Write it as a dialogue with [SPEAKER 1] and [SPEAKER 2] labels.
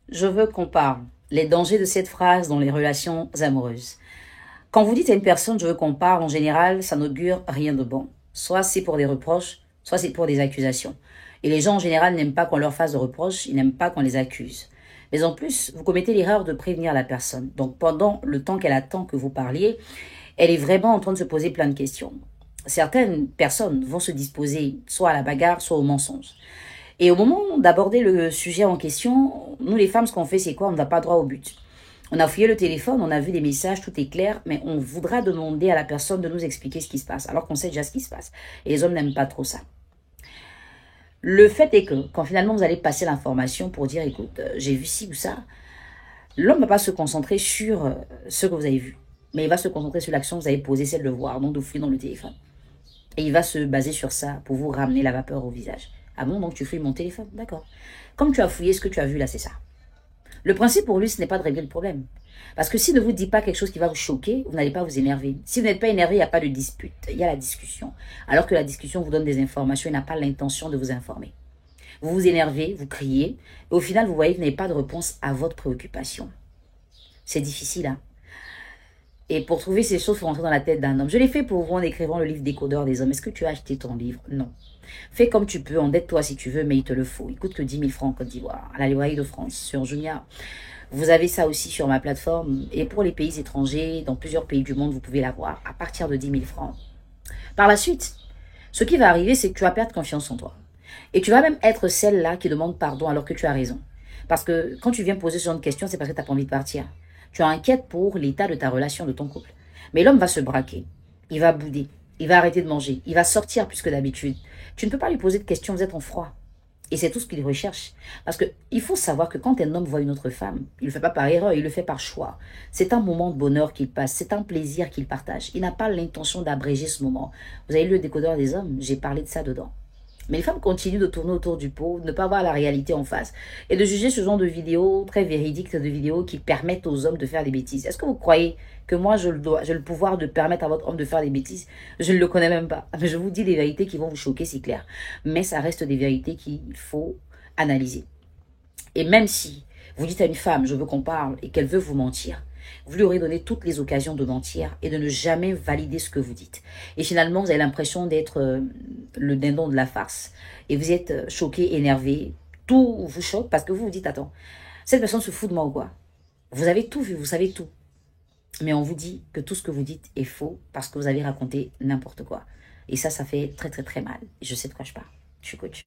[SPEAKER 1] Je veux qu'on parle. Les dangers de cette phrase dans les relations amoureuses. Quand vous dites à une personne, je veux qu'on parle, en général, ça n'augure rien de bon. Soit c'est pour des reproches, soit c'est pour des accusations. Et les gens, en général, n'aiment pas qu'on leur fasse de reproches, ils n'aiment pas qu'on les accuse. Mais en plus, vous commettez l'erreur de prévenir la personne. Donc, pendant le temps qu'elle attend que vous parliez, elle est vraiment en train de se poser plein de questions. Certaines personnes vont se disposer soit à la bagarre, soit au mensonge. Et au moment d'aborder le sujet en question, nous les femmes, ce qu'on fait, c'est quoi? On ne va pas droit au but. On a fouillé le téléphone, on a vu des messages, tout est clair, mais on voudra demander à la personne de nous expliquer ce qui se passe, alors qu'on sait déjà ce qui se passe. Et les hommes n'aiment pas trop ça. Le fait est que, quand finalement vous allez passer l'information pour dire, écoute, j'ai vu ci ou ça, l'homme ne va pas se concentrer sur ce que vous avez vu, mais il va se concentrer sur l'action que vous avez posée, celle de voir, donc de fouiller dans le téléphone. Et il va se baser sur ça pour vous ramener la vapeur au visage. Ah bon, donc tu fouilles mon téléphone? D'accord. Comme tu as fouillé, ce que tu as vu là, c'est ça. Le principe pour lui, ce n'est pas de régler le problème. Parce que s'il ne vous dit pas quelque chose qui va vous choquer, vous n'allez pas vous énerver. Si vous n'êtes pas énervé, il n'y a pas de dispute, il y a la discussion. Alors que la discussion vous donne des informations, il n'a pas l'intention de vous informer. Vous vous énervez, vous criez, et au final, vous voyez que vous n'avez pas de réponse à votre préoccupation. C'est difficile, hein? Et pour trouver ces choses, il faut rentrer dans la tête d'un homme. Je l'ai fait pour vous en écrivant le livre Décodeur des hommes. Est-ce que tu as acheté ton livre? Non. Fais comme tu peux, endette-toi si tu veux, mais il te le faut. Il coûte que 10 000 francs en Côte d'Ivoire, à la librairie de France, sur Jumia. Vous avez ça aussi sur ma plateforme. Et pour les pays étrangers, dans plusieurs pays du monde, vous pouvez l'avoir à partir de 10 000 francs. Par la suite, ce qui va arriver, c'est que tu vas perdre confiance en toi. Et tu vas même être celle-là qui demande pardon alors que tu as raison. Parce que quand tu viens poser ce genre de questions, c'est parce que tu n'as pas envie de partir. Tu es inquiète pour l'état de ta relation, de ton couple. Mais l'homme va se braquer. Il va bouder. Il va arrêter de manger. Il va sortir plus que d'habitude. Tu ne peux pas lui poser de questions, vous êtes en froid. Et c'est tout ce qu'il recherche. Parce que il faut savoir que quand un homme voit une autre femme, il ne le fait pas par erreur, il le fait par choix. C'est un moment de bonheur qu'il passe, c'est un plaisir qu'il partage. Il n'a pas l'intention d'abréger ce moment. Vous avez lu le Décodeur des hommes, j'ai parlé de ça dedans. Mais les femmes continuent de tourner autour du pot, de ne pas voir la réalité en face et de juger ce genre de vidéos très véridiques, de vidéos qui permettent aux hommes de faire des bêtises. Est-ce que vous croyez que moi, j'ai le pouvoir de permettre à votre homme de faire des bêtises? Je ne le connais même pas. Mais je vous dis des vérités qui vont vous choquer, c'est clair. Mais ça reste des vérités qu'il faut analyser. Et même si vous dites à une femme, je veux qu'on parle, et qu'elle veut vous mentir, vous lui aurez donné toutes les occasions de mentir et de ne jamais valider ce que vous dites. Et finalement, vous avez l'impression d'être le dindon de la farce. Et vous êtes choqué, énervé. Tout vous choque parce que vous vous dites, attends, cette personne se fout de moi ou quoi? Vous avez tout vu, vous savez tout. Mais on vous dit que tout ce que vous dites est faux parce que vous avez raconté n'importe quoi. Et ça fait très très très mal. Et je sais de quoi je parle. Je suis coach.